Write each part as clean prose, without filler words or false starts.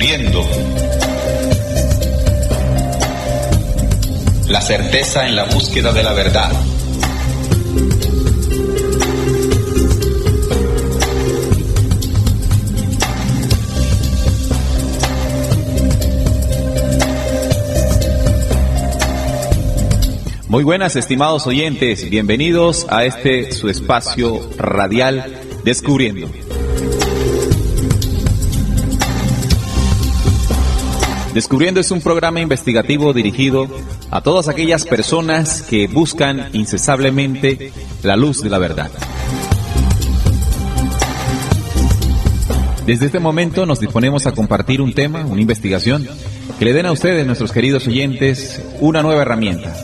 Descubriendo. La certeza en la búsqueda de la verdad. Muy buenas, estimados oyentes, bienvenidos a su espacio radial Descubriendo. Descubriendo es un programa investigativo dirigido a todas aquellas personas que buscan incansablemente la luz de la verdad. Desde este momento nos disponemos a compartir un tema, una investigación, que le den a ustedes, nuestros queridos oyentes, una nueva herramienta,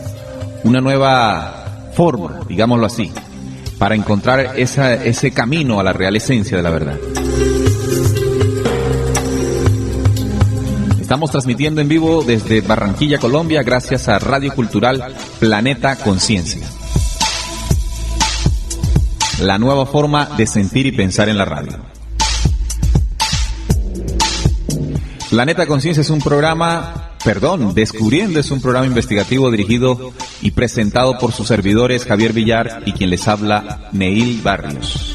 una nueva forma, digámoslo así, para encontrar ese camino a la real esencia de la verdad. Estamos transmitiendo en vivo desde Barranquilla, Colombia, gracias a Radio Cultural Planeta Conciencia. La nueva forma de sentir y pensar en la radio. Planeta Conciencia es un Descubriendo es un programa investigativo dirigido y presentado por sus servidores Javier Villar y quien les habla, Neil Barrios.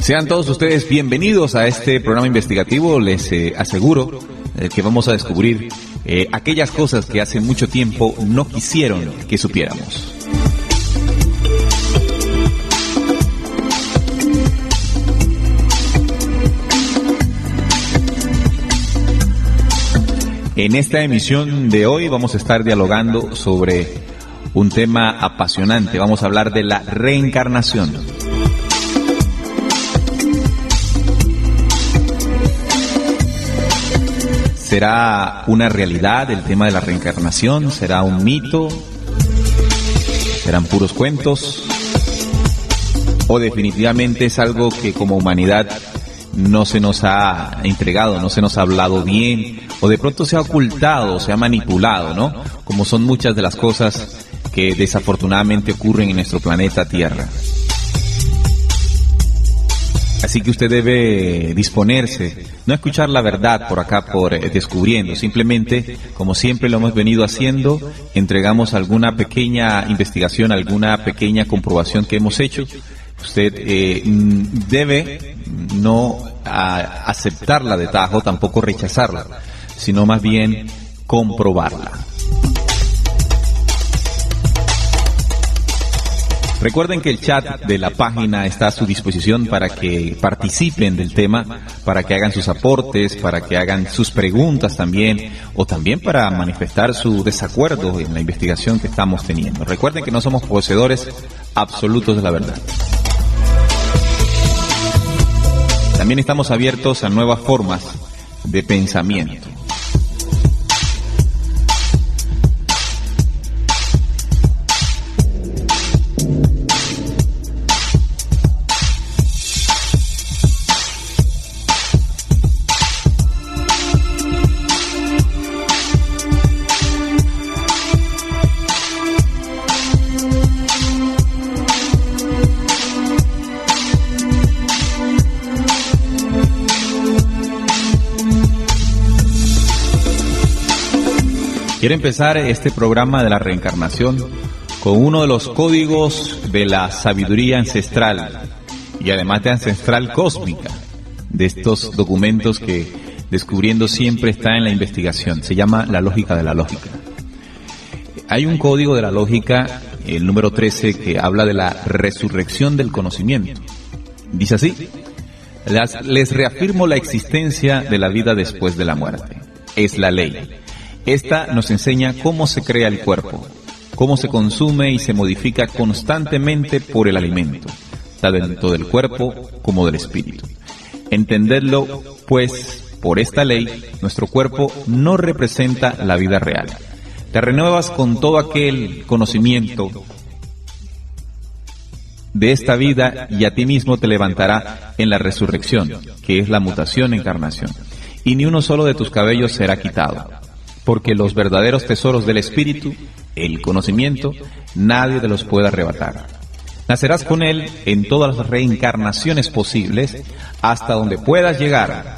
Sean todos ustedes bienvenidos a este programa investigativo. Les aseguro que vamos a descubrir aquellas cosas que hace mucho tiempo no quisieron que supiéramos. En esta emisión de hoy vamos a estar dialogando sobre un tema apasionante. Vamos a hablar de la reencarnación. ¿Será una realidad el tema de la reencarnación? ¿Será un mito? ¿Serán puros cuentos? ¿O definitivamente es algo que como humanidad no se nos ha entregado, no se nos ha hablado bien, o de pronto se ha ocultado, se ha manipulado, ¿no? Como son muchas de las cosas que desafortunadamente ocurren en nuestro planeta Tierra. Así que usted debe disponerse, no a escuchar la verdad por acá, por Descubriendo, simplemente, como siempre lo hemos venido haciendo, entregamos alguna pequeña investigación, alguna pequeña comprobación que hemos hecho. Usted debe no aceptarla de tajo, tampoco rechazarla, sino más bien comprobarla. Recuerden que el chat de la página está a su disposición para que participen del tema, para que hagan sus aportes, para que hagan sus preguntas también, o también para manifestar su desacuerdo en la investigación que estamos teniendo. Recuerden que no somos poseedores absolutos de la verdad. También estamos abiertos a nuevas formas de pensamiento. Quiero empezar este programa de la reencarnación con uno de los códigos de la sabiduría ancestral y además de ancestral cósmica, de estos documentos que Descubriendo siempre está en la investigación. Se llama la lógica de la lógica. Hay un código de la lógica, el número 13, que habla de la resurrección del conocimiento. Dice así: les reafirmo la existencia de la vida después de la muerte. Es la ley. Esta nos enseña cómo se crea el cuerpo, cómo se consume y se modifica constantemente por el alimento, tanto del cuerpo como del espíritu. Entendedlo, pues, por esta ley, nuestro cuerpo no representa la vida real. Te renuevas con todo aquel conocimiento de esta vida y a ti mismo te levantará en la resurrección, que es la mutación encarnación. Y ni uno solo de tus cabellos será quitado, porque los verdaderos tesoros del espíritu, el conocimiento, nadie te los puede arrebatar. Nacerás con él en todas las reencarnaciones posibles hasta donde puedas llegar,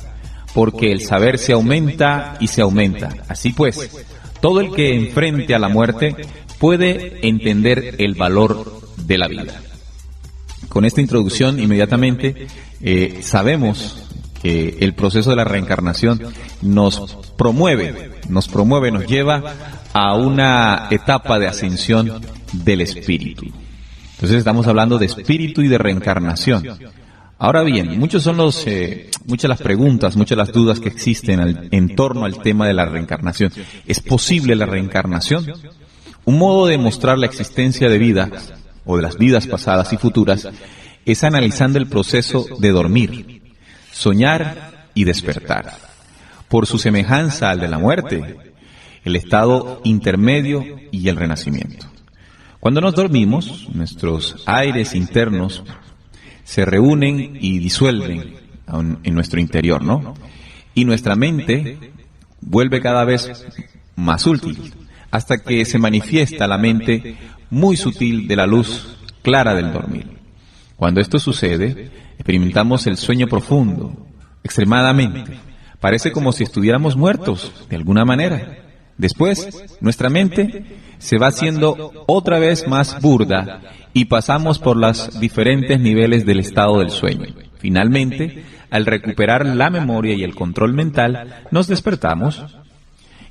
porque el saber se aumenta y se aumenta. Así pues, todo el que enfrente a la muerte puede entender el valor de la vida. Con esta introducción, inmediatamente sabemos que el proceso de la reencarnación nos promueve, nos lleva a una etapa de ascensión del espíritu. Entonces estamos hablando de espíritu y de reencarnación. Ahora bien, muchas las preguntas, muchas las dudas que existen en torno al tema de la reencarnación. ¿Es posible la reencarnación? Un modo de mostrar la existencia de vidas, o de las vidas pasadas y futuras, es analizando el proceso de dormir, soñar y despertar. Por su semejanza al de la muerte, el estado intermedio y el renacimiento. Cuando nos dormimos, nuestros aires internos se reúnen y disuelven en nuestro interior, ¿no? Y nuestra mente vuelve cada vez más útil, hasta que se manifiesta la mente muy sutil de la luz clara del dormir. Cuando esto sucede, experimentamos el sueño profundo, extremadamente. Parece como si estuviéramos muertos, de alguna manera. Después, nuestra mente se va haciendo otra vez más burda y pasamos por los diferentes niveles del estado del sueño. Finalmente, al recuperar la memoria y el control mental, nos despertamos.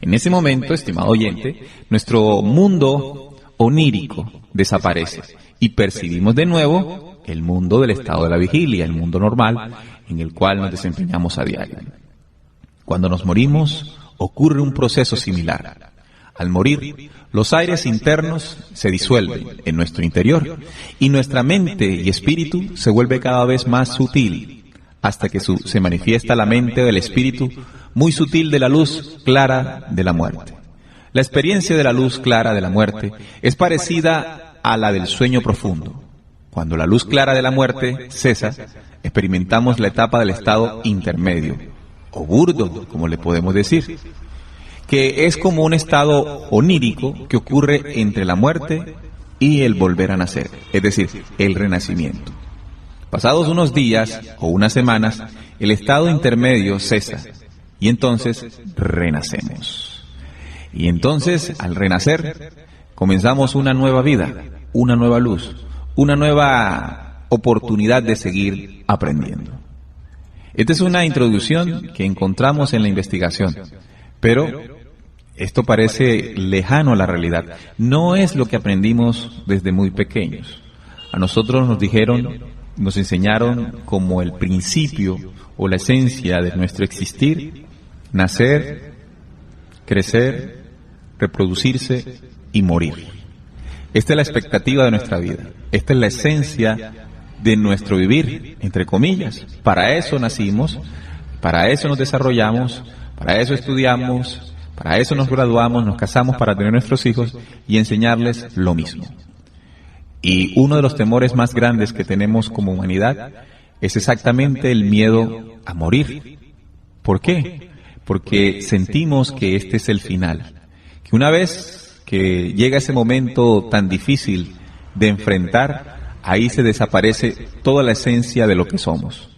En ese momento, estimado oyente, nuestro mundo onírico desaparece y percibimos de nuevo el mundo del estado de la vigilia, el mundo normal en el cual nos desempeñamos a diario. Cuando nos morimos, ocurre un proceso similar. Al morir, los aires internos se disuelven en nuestro interior y nuestra mente y espíritu se vuelve cada vez más sutil, hasta que se manifiesta la mente del espíritu muy sutil de la luz clara de la muerte. La experiencia de la luz clara de la muerte es parecida a la del sueño profundo. Cuando la luz clara de la muerte cesa, experimentamos la etapa del estado intermedio, o burdo, como le podemos decir, que es como un estado onírico que ocurre entre la muerte y el volver a nacer, es decir, el renacimiento. Pasados unos días o unas semanas, el estado intermedio cesa y entonces renacemos. Y entonces, al renacer, comenzamos una nueva vida, una nueva luz, una nueva oportunidad de seguir aprendiendo. Esta es una introducción que encontramos en la investigación, pero esto parece lejano a la realidad. No es lo que aprendimos desde muy pequeños. A nosotros nos enseñaron como el principio o la esencia de nuestro existir: nacer, crecer, reproducirse y morir. Esta es la expectativa de nuestra vida. Esta es la esencia de nuestro vivir, entre comillas. Para eso nacimos, para eso nos desarrollamos, para eso estudiamos, para eso nos graduamos, nos casamos para tener nuestros hijos y enseñarles lo mismo. Y uno de los temores más grandes que tenemos como humanidad es exactamente el miedo a morir. ¿Por qué? Porque sentimos que este es el final. Que una vez que llega ese momento tan difícil de enfrentar, ahí se desaparece toda la esencia de lo que somos.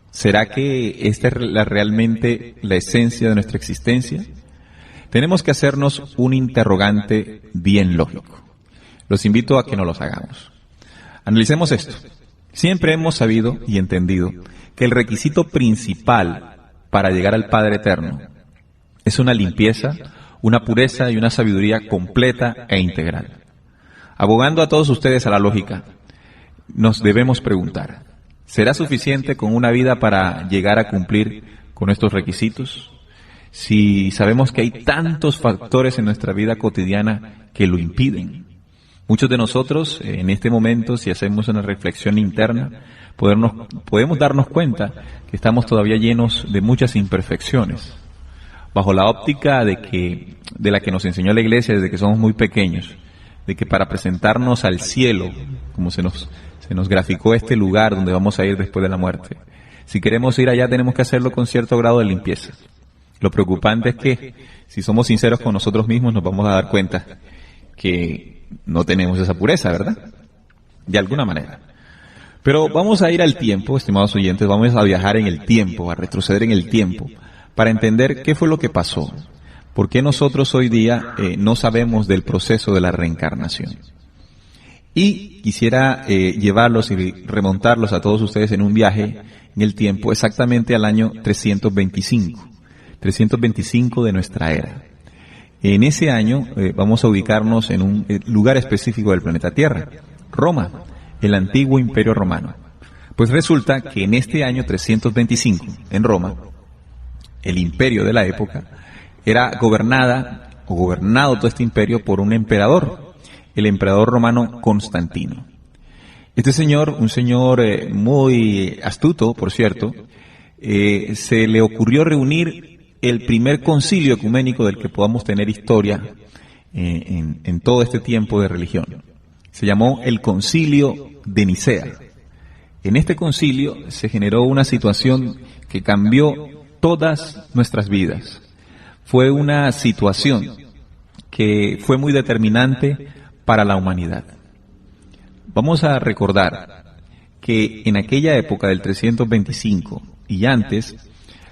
¿Será que esta es realmente la esencia de nuestra existencia? Tenemos que hacernos un interrogante bien lógico. Los invito a que nos los hagamos. Analicemos esto. Siempre hemos sabido y entendido que el requisito principal para llegar al Padre Eterno es una limpieza, una pureza y una sabiduría completa e integral. Abogando a todos ustedes a la lógica, nos debemos preguntar: ¿será suficiente con una vida para llegar a cumplir con estos requisitos? Si sabemos que hay tantos factores en nuestra vida cotidiana que lo impiden. Muchos de nosotros, en este momento, si hacemos una reflexión interna, podemos darnos cuenta que estamos todavía llenos de muchas imperfecciones. Bajo la óptica de la que nos enseñó la Iglesia desde que somos muy pequeños, de que para presentarnos al cielo, como se nos graficó este lugar donde vamos a ir después de la muerte, si queremos ir allá tenemos que hacerlo con cierto grado de limpieza. Lo preocupante es que, si somos sinceros con nosotros mismos, nos vamos a dar cuenta que no tenemos esa pureza, ¿verdad? de alguna manera. Pero vamos a ir al tiempo, estimados oyentes, vamos a viajar en el tiempo, a retroceder en el tiempo, para entender qué fue lo que pasó. ¿Por qué nosotros hoy día no sabemos del proceso de la reencarnación? Y quisiera llevarlos y remontarlos a todos ustedes en un viaje en el tiempo, exactamente al año 325 de nuestra era. En ese año vamos a ubicarnos en un lugar específico del planeta Tierra, Roma, el antiguo Imperio Romano. Pues resulta que en este año 325, en Roma, el imperio de la época, era gobernado todo este imperio por un emperador, el emperador romano Constantino. Este señor, un señor muy astuto, por cierto, se le ocurrió reunir el primer concilio ecuménico del que podamos tener historia en todo este tiempo de religión. Se llamó el Concilio de Nicea. En este concilio se generó una situación que cambió todas nuestras vidas. Fue una situación que fue muy determinante para la humanidad. Vamos a recordar que en aquella época del 325 y antes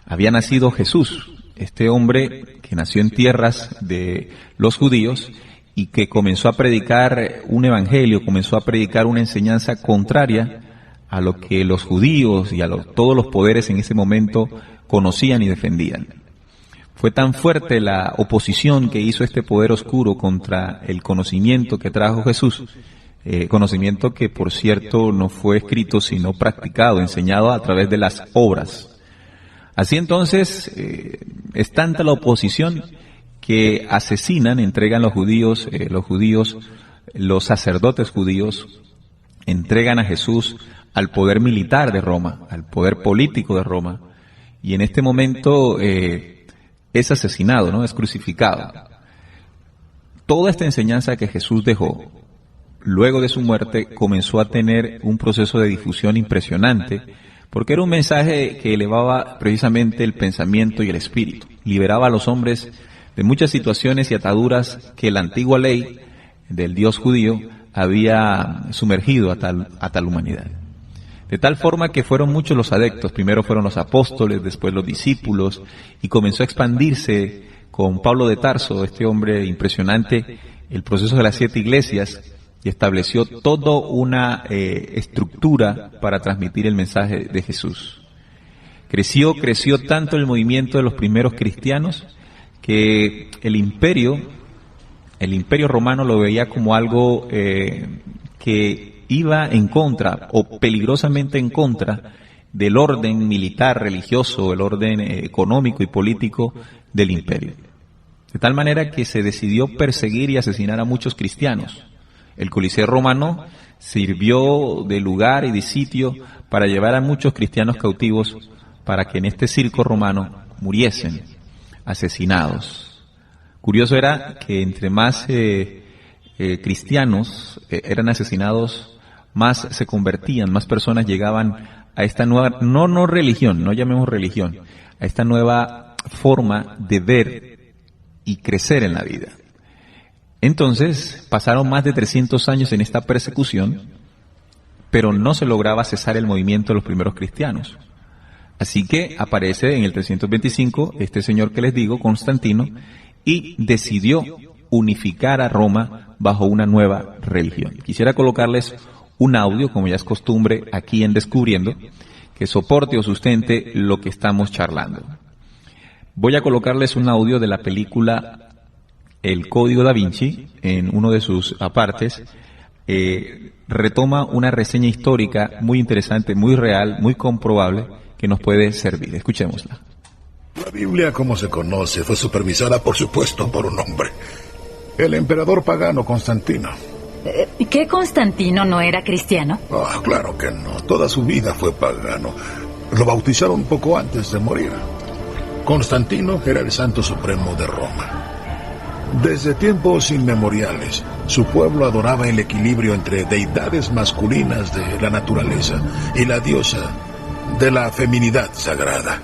había nacido Jesús, este hombre que nació en tierras de los judíos y que comenzó a predicar un evangelio, comenzó a predicar una enseñanza contraria a lo que los judíos y a todos los poderes en ese momento conocían y defendían. Fue tan fuerte la oposición que hizo este poder oscuro contra el conocimiento que trajo Jesús, conocimiento que por cierto no fue escrito sino practicado, enseñado a través de las obras. Así entonces, es tanta la oposición que asesinan, entregan los sacerdotes judíos, entregan a Jesús al poder militar de Roma, al poder político de Roma, y en este momento es asesinado, ¿no? Es crucificado. Toda esta enseñanza que Jesús dejó, luego de su muerte, comenzó a tener un proceso de difusión impresionante, porque era un mensaje que elevaba precisamente el pensamiento y el espíritu, liberaba a los hombres de muchas situaciones y ataduras que la antigua ley del Dios judío había sumergido a tal humanidad. De tal forma que fueron muchos los adeptos, primero fueron los apóstoles, después los discípulos, y comenzó a expandirse con Pablo de Tarso, este hombre impresionante, el proceso de las 7 iglesias, y estableció toda una estructura para transmitir el mensaje de Jesús. Creció tanto el movimiento de los primeros cristianos que el imperio romano lo veía como algo que iba en contra o peligrosamente en contra del orden militar, religioso, el orden económico y político del imperio. De tal manera que se decidió perseguir y asesinar a muchos cristianos. El Coliseo romano sirvió de lugar y de sitio para llevar a muchos cristianos cautivos para que en este circo romano muriesen asesinados. Curioso era que entre más cristianos eran asesinados, más se convertían, más personas llegaban a esta nueva, no religión, no llamemos religión, a esta nueva forma de ver y crecer en la vida. Entonces, pasaron más de 300 años en esta persecución, pero no se lograba cesar el movimiento de los primeros cristianos. Así que aparece en el 325 este señor que les digo, Constantino, y decidió unificar a Roma bajo una nueva religión. Quisiera colocarles un audio, como ya es costumbre aquí en Descubriendo, que soporte o sustente lo que estamos charlando. Voy a colocarles un audio de la película El Código Da Vinci, en uno de sus apartes, retoma una reseña histórica muy interesante, muy real, muy comprobable, que nos puede servir. Escuchémosla. La Biblia, como se conoce, fue supervisada, por supuesto, por un hombre. El emperador pagano Constantino. ¿Qué Constantino no era cristiano? Ah, claro que no. Toda su vida fue pagano. Lo bautizaron poco antes de morir. Constantino era el santo supremo de Roma. Desde tiempos inmemoriales, su pueblo adoraba el equilibrio entre deidades masculinas de la naturaleza y la diosa de la feminidad sagrada.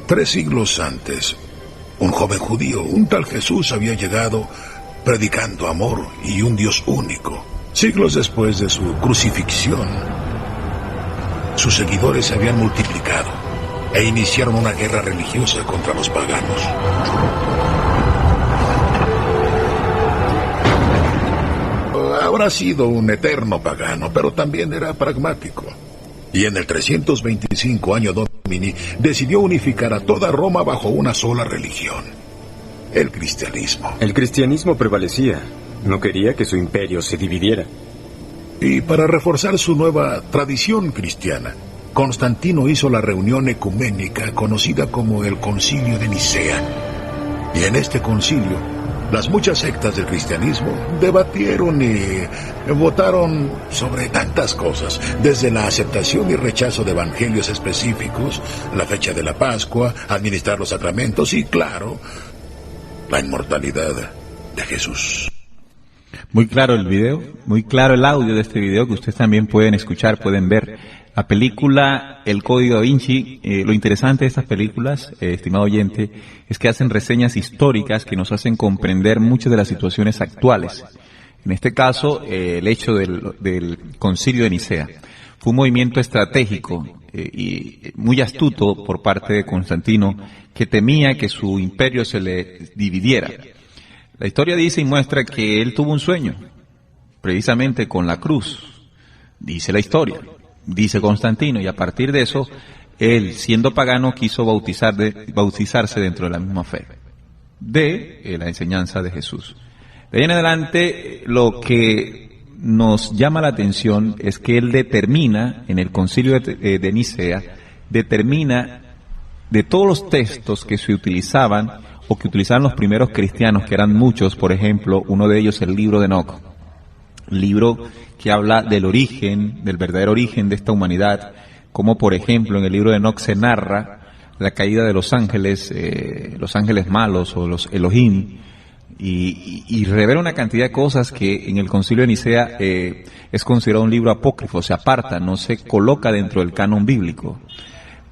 3 siglos antes, un joven judío, un tal Jesús, había llegado predicando amor y un Dios único, Siglos después de su crucifixión, sus seguidores se habían multiplicado e iniciaron una guerra religiosa contra los paganos. Habrá sido un eterno pagano, pero también era pragmático. Y en el 325 año Domini decidió unificar a toda Roma bajo una sola religión: el cristianismo. El cristianismo prevalecía. No quería que su imperio se dividiera. Y para reforzar su nueva tradición cristiana, Constantino hizo la reunión ecuménica conocida como el Concilio de Nicea. Y en este concilio, las muchas sectas del cristianismo debatieron y votaron sobre tantas cosas, desde la aceptación y rechazo de evangelios específicos, la fecha de la Pascua, administrar los sacramentos y, claro, la inmortalidad de Jesús. Muy claro el video, muy claro el audio de este video que ustedes también pueden escuchar, pueden ver. La película El Código Da Vinci, lo interesante de estas películas, estimado oyente, es que hacen reseñas históricas que nos hacen comprender muchas de las situaciones actuales. En este caso, el hecho del Concilio de Nicea fue un movimiento estratégico y muy astuto por parte de Constantino, que temía que su imperio se le dividiera. La historia dice y muestra que él tuvo un sueño, precisamente con la cruz, dice la historia, dice Constantino, y a partir de eso, él, siendo pagano, quiso bautizarse dentro de la misma fe, de la enseñanza de Jesús. De ahí en adelante, lo que nos llama la atención es que él determina, en el Concilio de Nicea, determina de todos los textos que se utilizaban o que utilizaban los primeros cristianos, que eran muchos, por ejemplo, uno de ellos el libro de Enoc, libro que habla del origen, del verdadero origen de esta humanidad, como por ejemplo en el libro de Enoc se narra la caída de los ángeles malos o los Elohim, y revela una cantidad de cosas que en el Concilio de Nicea es considerado un libro apócrifo, se aparta, no se coloca dentro del canon bíblico.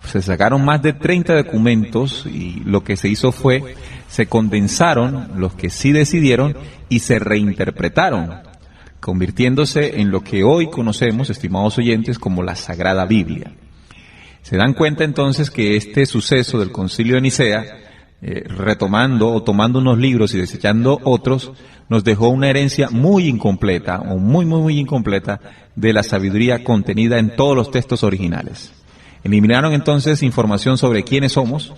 Se sacaron más de 30 documentos y lo que se hizo fue, se condensaron los que sí decidieron y se reinterpretaron, convirtiéndose en lo que hoy conocemos, estimados oyentes, como la Sagrada Biblia. Se dan cuenta entonces que este suceso del Concilio de Nicea, retomando o tomando unos libros y desechando otros, nos dejó una herencia muy incompleta o muy incompleta de la sabiduría contenida en todos los textos originales. Eliminaron entonces información sobre quiénes somos,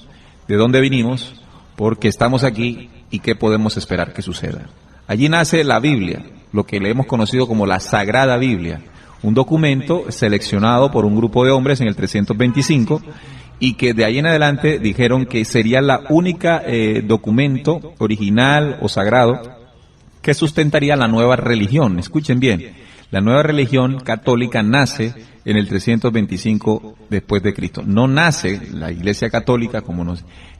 de dónde vinimos, por qué estamos aquí y qué podemos esperar que suceda. Allí nace la Biblia, lo que le hemos conocido como la Sagrada Biblia, un documento seleccionado por un grupo de hombres en el 325 y que de ahí en adelante dijeron que sería la única documento original o sagrado que sustentaría la nueva religión. Escuchen bien, la nueva religión católica nace en el 325 después de Cristo. No nace la Iglesia Católica, como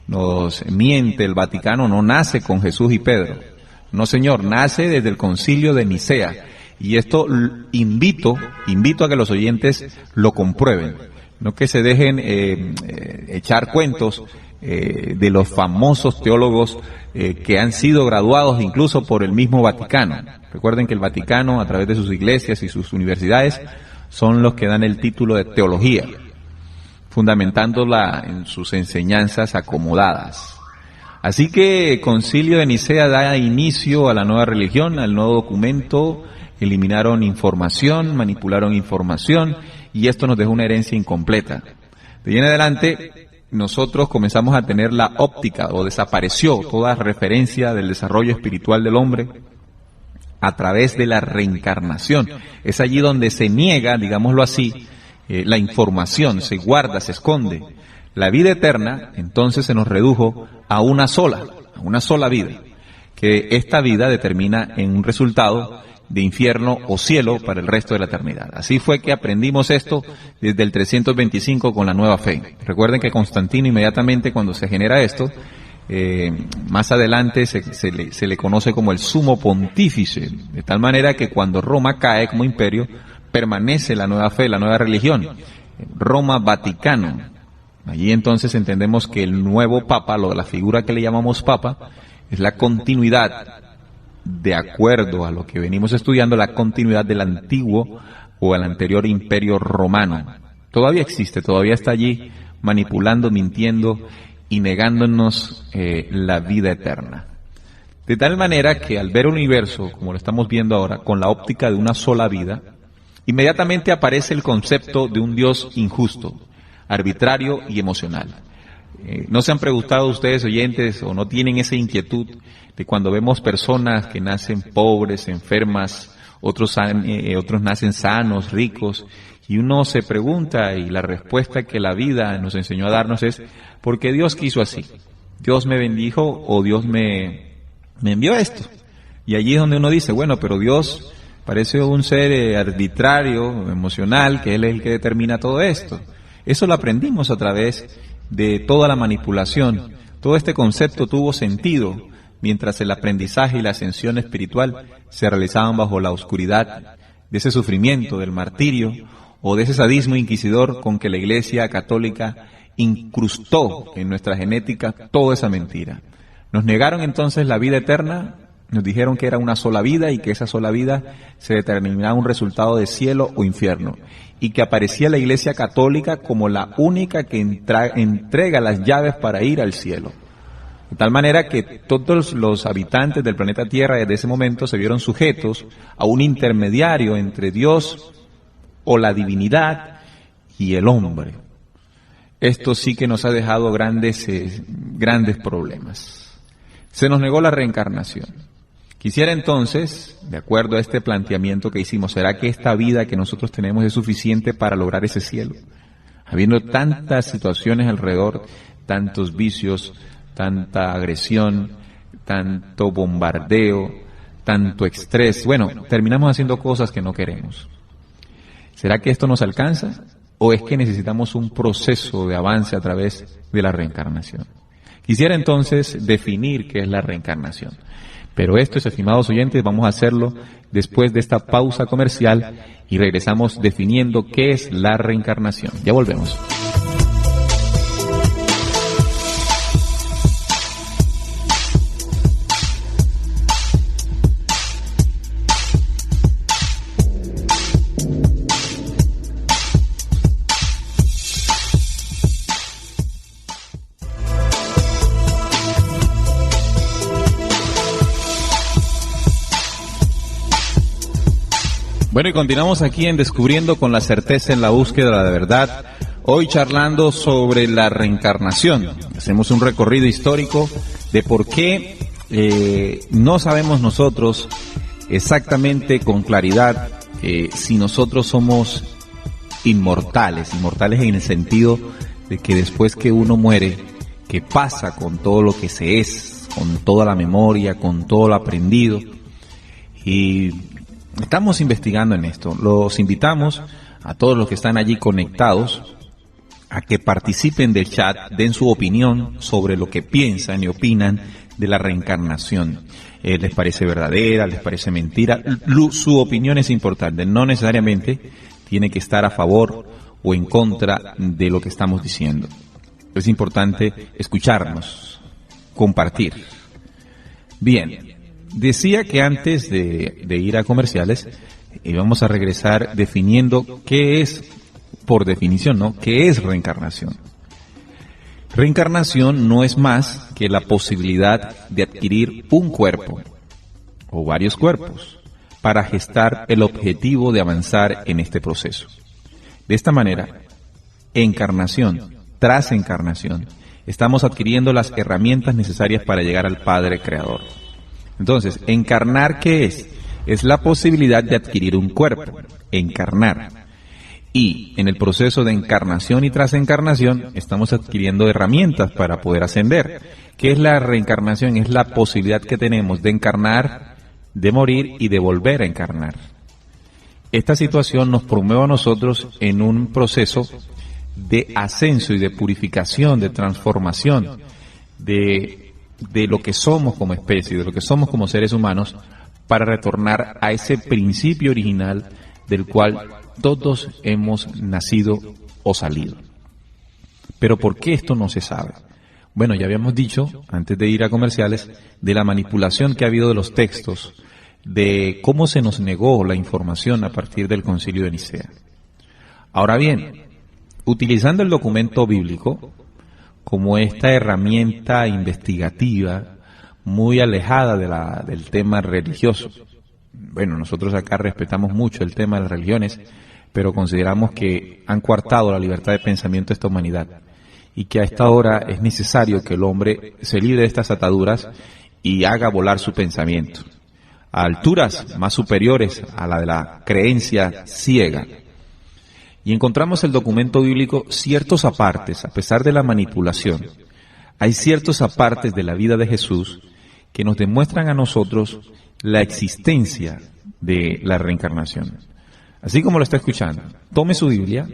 nos miente el Vaticano, no nace con Jesús y Pedro. No, señor, nace desde el Concilio de Nicea. Y esto invito a que los oyentes lo comprueben. No que se dejen echar cuentos de los famosos teólogos que han sido graduados incluso por el mismo Vaticano. Recuerden que el Vaticano, a través de sus iglesias y sus universidades, son los que dan el título de teología, fundamentándola en sus enseñanzas acomodadas. Así que Concilio de Nicea da inicio a la nueva religión, al nuevo documento. Eliminaron información, manipularon información, y esto nos dejó una herencia incompleta. De ahí en adelante, nosotros comenzamos a tener la óptica, o desapareció toda referencia del desarrollo espiritual del hombre a través de la reencarnación. Es allí donde se niega, digámoslo así, la información, se guarda, se esconde. La vida eterna, entonces, se nos redujo a una sola vida, que esta vida determina en un resultado de infierno o cielo para el resto de la eternidad. Así fue que aprendimos esto desde el 325 con la nueva fe. Recuerden que Constantino, inmediatamente cuando se genera esto, más adelante se le conoce como el sumo pontífice, de tal manera que cuando Roma cae como imperio, permanece la nueva fe, la nueva religión, Roma Vaticano. Allí entonces entendemos que el nuevo papa, la figura que le llamamos papa, es la continuidad de acuerdo a lo que venimos estudiando, la continuidad del antiguo o el anterior imperio romano. Todavía existe, todavía está allí manipulando, mintiendo y negándonos la vida eterna. De tal manera que al ver el universo, como lo estamos viendo ahora, con la óptica de una sola vida, inmediatamente aparece el concepto de un Dios injusto, arbitrario y emocional. ¿No se han preguntado ustedes, oyentes, o no tienen esa inquietud de cuando vemos personas que nacen pobres, enfermas, otros nacen sanos, ricos, y uno se pregunta, y la respuesta que la vida nos enseñó a darnos es, ¿por qué Dios quiso así? ¿Dios me bendijo o Dios me envió esto? Y allí es donde uno dice, bueno, pero Dios parece un ser arbitrario, emocional, que Él es el que determina todo esto. Eso lo aprendimos a través de toda la manipulación. Todo este concepto tuvo sentido mientras el aprendizaje y la ascensión espiritual se realizaban bajo la oscuridad de ese sufrimiento, del martirio o de ese sadismo inquisidor con que la Iglesia Católica incrustó en nuestra genética toda esa mentira. Nos negaron entonces la vida eterna, nos dijeron que era una sola vida y que esa sola vida se determinaba un resultado de cielo o infierno, y que aparecía la Iglesia Católica como la única que entrega las llaves para ir al cielo. De tal manera que todos los habitantes del planeta Tierra desde ese momento se vieron sujetos a un intermediario entre Dios o la divinidad y el hombre. Esto sí que nos ha dejado grandes problemas. Se nos negó la reencarnación. Quisiera entonces, de acuerdo a este planteamiento que hicimos, ¿será que esta vida que nosotros tenemos es suficiente para lograr ese cielo? Habiendo tantas situaciones alrededor, tantos vicios, tanta agresión, tanto bombardeo, tanto estrés, bueno, terminamos haciendo cosas que no queremos. ¿Será que esto nos alcanza? ¿O es que necesitamos un proceso de avance a través de la reencarnación? Quisiera entonces definir qué es la reencarnación. Pero esto, estimados oyentes, vamos a hacerlo después de esta pausa comercial y regresamos definiendo qué es la reencarnación. Ya volvemos. Bueno, y continuamos aquí en Descubriendo con la certeza en la búsqueda de la verdad. Hoy charlando sobre la reencarnación. Hacemos un recorrido histórico de por qué no sabemos nosotros exactamente con claridad si nosotros somos inmortales en el sentido de que después que uno muere, ¿qué pasa con todo lo que se es, con toda la memoria, con todo lo aprendido? Y estamos investigando en esto. Los invitamos a todos los que están allí conectados a que participen del chat, den su opinión sobre lo que piensan y opinan de la reencarnación. ¿Les parece verdadera? ¿Les parece mentira? Su opinión es importante. No necesariamente tiene que estar a favor o en contra de lo que estamos diciendo. Es importante escucharnos, compartir. Bien. Decía que antes de ir a comerciales íbamos a regresar definiendo qué es, por definición, ¿no? ¿Qué es reencarnación? Reencarnación no es más que la posibilidad de adquirir un cuerpo o varios cuerpos para gestar el objetivo de avanzar en este proceso. De esta manera, encarnación tras encarnación, estamos adquiriendo las herramientas necesarias para llegar al Padre Creador. Entonces, ¿encarnar qué es? Es la posibilidad de adquirir un cuerpo, encarnar. Y en el proceso de encarnación y tras encarnación, estamos adquiriendo herramientas para poder ascender. ¿Qué es la reencarnación? Es la posibilidad que tenemos de encarnar, de morir y de volver a encarnar. Esta situación nos promueve a nosotros en un proceso de ascenso y de purificación, de transformación, de lo que somos como especie, de lo que somos como seres humanos, para retornar a ese principio original del cual todos hemos nacido o salido. Pero ¿por qué esto no se sabe? Bueno, ya habíamos dicho, antes de ir a comerciales, de la manipulación que ha habido de los textos, de cómo se nos negó la información a partir del Concilio de Nicea. Ahora bien, utilizando el documento bíblico como esta herramienta investigativa muy alejada del tema religioso. Bueno, nosotros acá respetamos mucho el tema de las religiones, pero consideramos que han coartado la libertad de pensamiento de esta humanidad y que a esta hora es necesario que el hombre se libre de estas ataduras y haga volar su pensamiento a alturas más superiores a la de la creencia ciega. Y encontramos el documento bíblico ciertos apartes, a pesar de la manipulación. Hay ciertos apartes de la vida de Jesús que nos demuestran a nosotros la existencia de la reencarnación. Así como lo está escuchando, tome su Biblia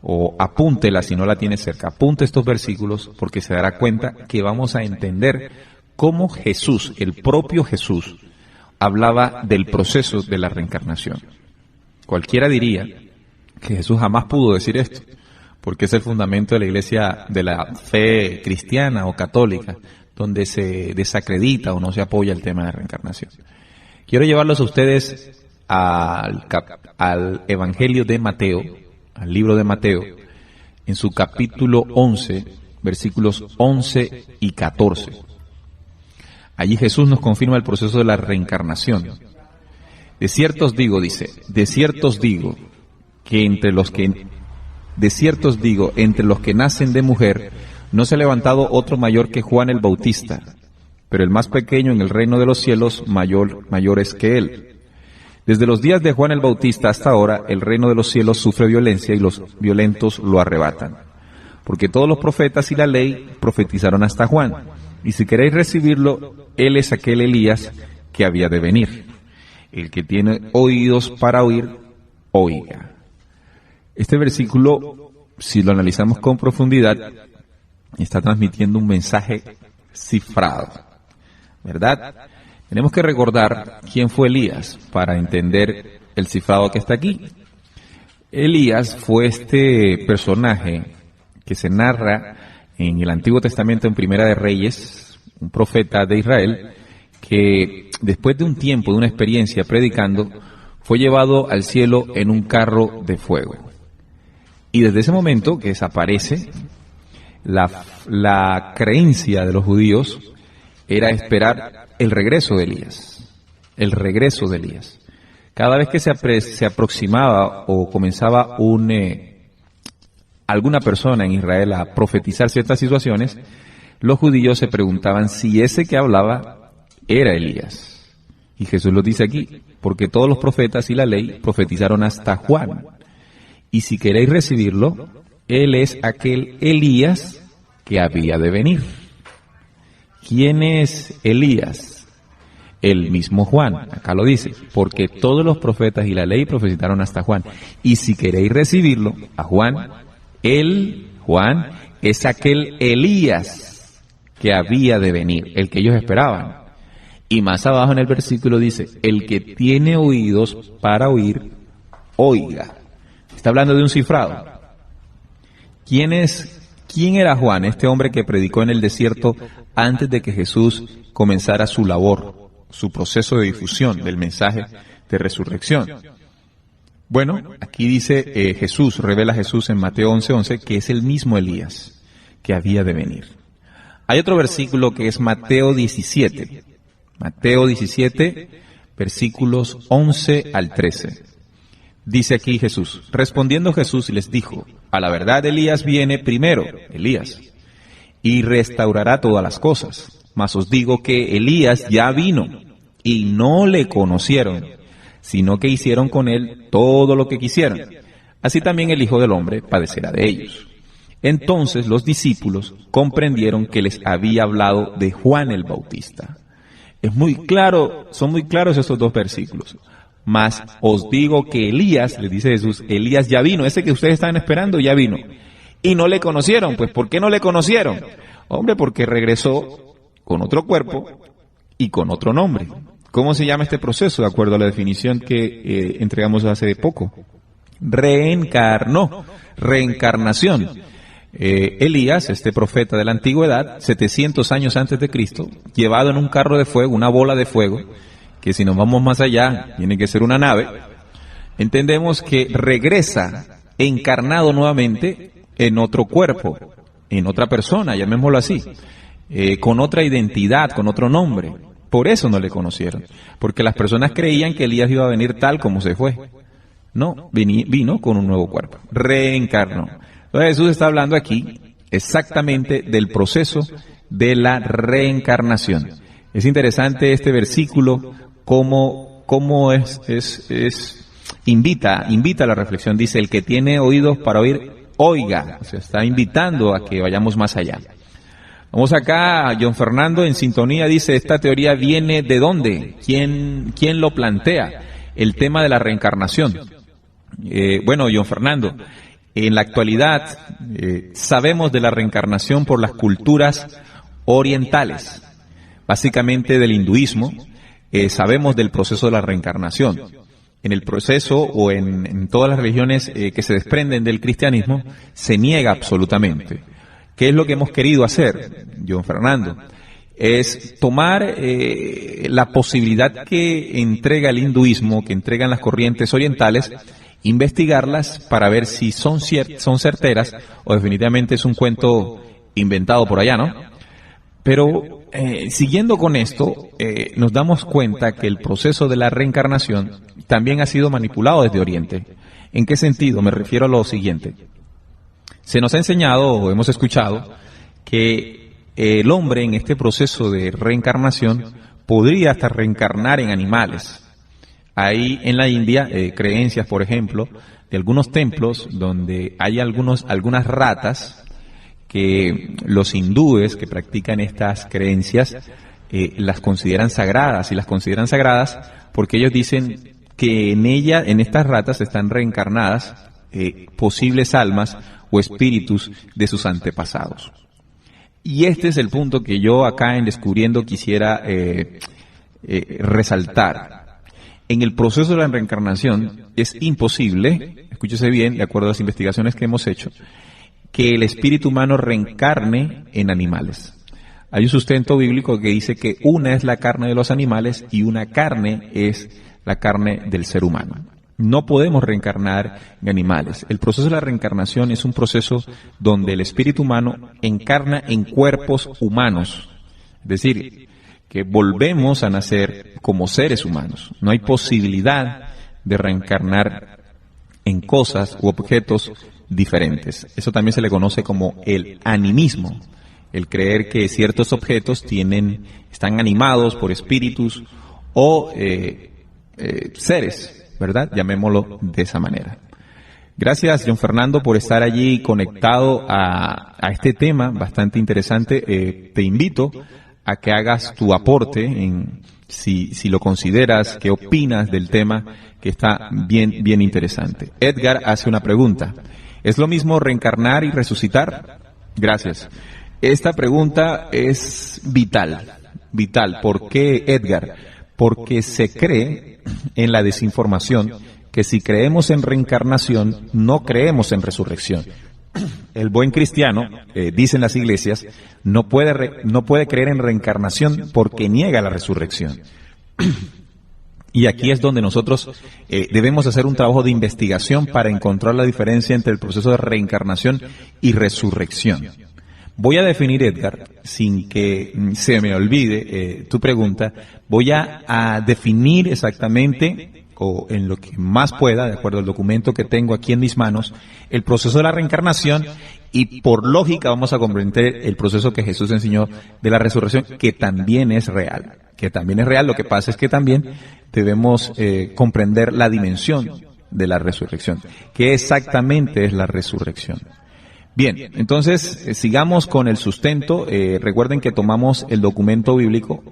o apúntela si no la tiene cerca, apunte estos versículos porque se dará cuenta que vamos a entender cómo Jesús, el propio Jesús, hablaba del proceso de la reencarnación. Cualquiera diría que Jesús jamás pudo decir esto, porque es el fundamento de la iglesia, de la fe cristiana o católica, donde se desacredita o no se apoya el tema de reencarnación. Quiero llevarlos a ustedes al Evangelio de Mateo, al libro de Mateo, en su capítulo 11, versículos 11 y 14. Allí Jesús nos confirma el proceso de la reencarnación. De cierto os digo, dice, de cierto os digo, entre los que nacen de mujer, no se ha levantado otro mayor que Juan el Bautista, pero el más pequeño en el reino de los cielos mayor es que él. Desde los días de Juan el Bautista hasta ahora, el reino de los cielos sufre violencia y los violentos lo arrebatan. Porque todos los profetas y la ley profetizaron hasta Juan. Y si queréis recibirlo, él es aquel Elías que había de venir. El que tiene oídos para oír, oiga. Este versículo, si lo analizamos con profundidad, está transmitiendo un mensaje cifrado, ¿verdad? Tenemos que recordar quién fue Elías para entender el cifrado que está aquí. Elías fue este personaje que se narra en el Antiguo Testamento en Primera de Reyes, un profeta de Israel, que después de un tiempo, de una experiencia predicando, fue llevado al cielo en un carro de fuego. Y desde ese momento que desaparece, la creencia de los judíos era esperar el regreso de Elías. El regreso de Elías. Cada vez que se aproximaba o comenzaba alguna persona en Israel a profetizar ciertas situaciones, los judíos se preguntaban si ese que hablaba era Elías. Y Jesús lo dice aquí, porque todos los profetas y la ley profetizaron hasta Juan. Y si queréis recibirlo, él es aquel Elías que había de venir. ¿Quién es Elías? El mismo Juan, acá lo dice, porque todos los profetas y la ley profetizaron hasta Juan. Y si queréis recibirlo, a Juan, Juan, es aquel Elías que había de venir, el que ellos esperaban. Y más abajo en el versículo dice, el que tiene oídos para oír, oiga. Está hablando de un cifrado. ¿Quién era Juan, este hombre que predicó en el desierto antes de que Jesús comenzara su labor, su proceso de difusión del mensaje de resurrección? Bueno, aquí dice revela Jesús en Mateo 11:11 que es el mismo Elías que había de venir. Hay otro versículo que es Mateo 17. Mateo 17, versículos 11 al 13. Dice aquí Jesús, respondiendo Jesús les dijo, a la verdad Elías viene primero, Elías, y restaurará todas las cosas. Mas os digo que Elías ya vino, y no le conocieron, sino que hicieron con él todo lo que quisieron. Así también el Hijo del Hombre padecerá de ellos. Entonces los discípulos comprendieron que les había hablado de Juan el Bautista. Es muy claro, son muy claros estos dos versículos. Mas os digo que Elías, le dice Jesús, Elías ya vino, ese que ustedes estaban esperando ya vino. Y no le conocieron. Pues ¿por qué no le conocieron? Hombre, porque regresó con otro cuerpo y con otro nombre. ¿Cómo se llama este proceso? De acuerdo a la definición que entregamos hace poco. Reencarnación. Elías, este profeta de la antigüedad, 700 años antes de Cristo, llevado en un carro de fuego, una bola de fuego, que si nos vamos más allá, tiene que ser una nave, entendemos que regresa encarnado nuevamente en otro cuerpo, en otra persona, llamémoslo así, con otra identidad, con otro nombre. Por eso no le conocieron, porque las personas creían que Elías iba a venir tal como se fue. No, vino con un nuevo cuerpo, reencarnó. Entonces Jesús está hablando aquí exactamente del proceso de la reencarnación. Es interesante este versículo, cómo invita a la reflexión. Dice, el que tiene oídos para oír, oiga. O sea, está invitando a que vayamos más allá. Vamos acá, John Fernando en sintonía dice, ¿esta teoría viene de dónde? ¿Quién lo plantea? El tema de la reencarnación. Bueno, John Fernando, en la actualidad sabemos de la reencarnación por las culturas orientales, básicamente del hinduismo, sabemos del proceso de la reencarnación. En el proceso o en todas las religiones que se desprenden del cristianismo, se niega absolutamente. ¿Qué es lo que hemos querido hacer, John Fernando? Es tomar la posibilidad que entrega el hinduismo, que entregan las corrientes orientales, investigarlas para ver si son certeras o definitivamente es un cuento inventado por allá, ¿no? Pero siguiendo con esto, nos damos cuenta que el proceso de la reencarnación también ha sido manipulado desde Oriente. ¿En qué sentido? Me refiero a lo siguiente. Se nos ha enseñado o hemos escuchado que el hombre en este proceso de reencarnación podría hasta reencarnar en animales. Hay en la India creencias, por ejemplo, de algunos templos donde hay algunas ratas que los hindúes que practican estas creencias las consideran sagradas, y las consideran sagradas porque ellos dicen que en estas ratas están reencarnadas posibles almas o espíritus de sus antepasados. Y este es el punto que yo acá en Descubriendo quisiera resaltar. En el proceso de la reencarnación es imposible, escúchese bien, de acuerdo a las investigaciones que hemos hecho, que el espíritu humano reencarne en animales. Hay un sustento bíblico que dice que una es la carne de los animales y una carne es la carne del ser humano. No podemos reencarnar en animales. El proceso de la reencarnación es un proceso donde el espíritu humano encarna en cuerpos humanos. Es decir, que volvemos a nacer como seres humanos. No hay posibilidad de reencarnar en cosas u objetos diferentes. Eso también se le conoce como el animismo. El creer que ciertos objetos están animados por espíritus o seres, ¿verdad? Llamémoslo de esa manera. Gracias, John Fernando, por estar allí conectado a este tema bastante interesante. Te invito a que hagas tu aporte, si lo consideras, qué opinas del tema, que está bien interesante. Edgar hace una pregunta. ¿Es lo mismo reencarnar y resucitar? Gracias. Esta pregunta es vital. ¿Por qué, Edgar? Porque se cree en la desinformación que si creemos en reencarnación, no creemos en resurrección. El buen cristiano, dicen las iglesias, no puede creer en reencarnación porque niega la resurrección. Y aquí es donde nosotros debemos hacer un trabajo de investigación para encontrar la diferencia entre el proceso de reencarnación y resurrección. Voy a definir, Edgar, sin que se me olvide tu pregunta, voy a definir exactamente, o en lo que más pueda, de acuerdo al documento que tengo aquí en mis manos, el proceso de la reencarnación, y por lógica vamos a comprender el proceso que Jesús enseñó de la resurrección, que también es real. Lo que pasa es que también debemos comprender la dimensión de la resurrección. ¿Qué exactamente es la resurrección? Bien, entonces sigamos con el sustento. Recuerden que tomamos el documento bíblico,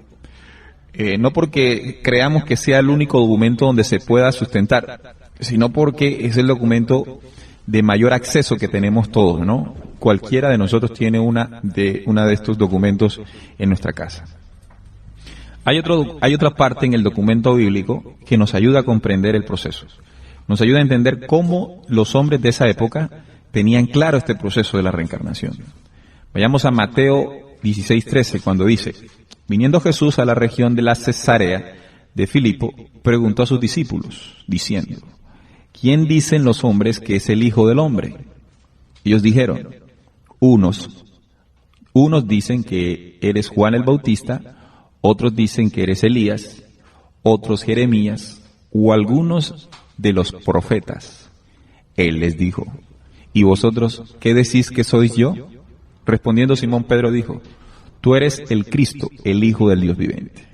no porque creamos que sea el único documento donde se pueda sustentar, sino porque es el documento de mayor acceso que tenemos todos, ¿no? Cualquiera de nosotros tiene una de estos documentos en nuestra casa. Hay otra parte en el documento bíblico que nos ayuda a comprender el proceso. Nos ayuda a entender cómo los hombres de esa época tenían claro este proceso de la reencarnación. Vayamos a Mateo 16:13, cuando dice: viniendo Jesús a la región de la Cesarea de Filipo, preguntó a sus discípulos, diciendo: ¿quién dicen los hombres que es el Hijo del Hombre? Ellos dijeron: unos dicen que eres Juan el Bautista, otros dicen que eres Elías, otros Jeremías, o algunos de los profetas. Él les dijo: ¿y vosotros qué decís que sois yo? Respondiendo Simón Pedro dijo: tú eres el Cristo, el Hijo del Dios viviente.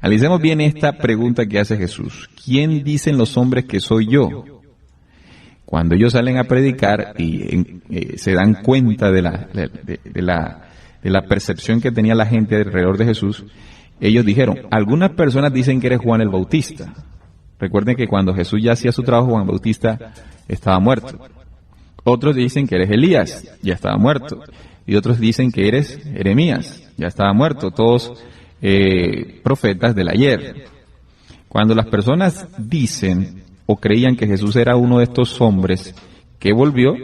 Analicemos bien esta pregunta que hace Jesús: ¿quién dicen los hombres que soy yo? Cuando ellos salen a predicar y se dan cuenta de la percepción que tenía la gente alrededor de Jesús, ellos dijeron: algunas personas dicen que eres Juan el Bautista. Recuerden que cuando Jesús ya hacía su trabajo, Juan Bautista estaba muerto. Otros dicen que eres Elías, ya estaba muerto. Y otros dicen que eres Jeremías, ya estaba muerto. Todos profetas del ayer. Cuando las personas dicen o creían que Jesús era uno de estos hombres que volvió,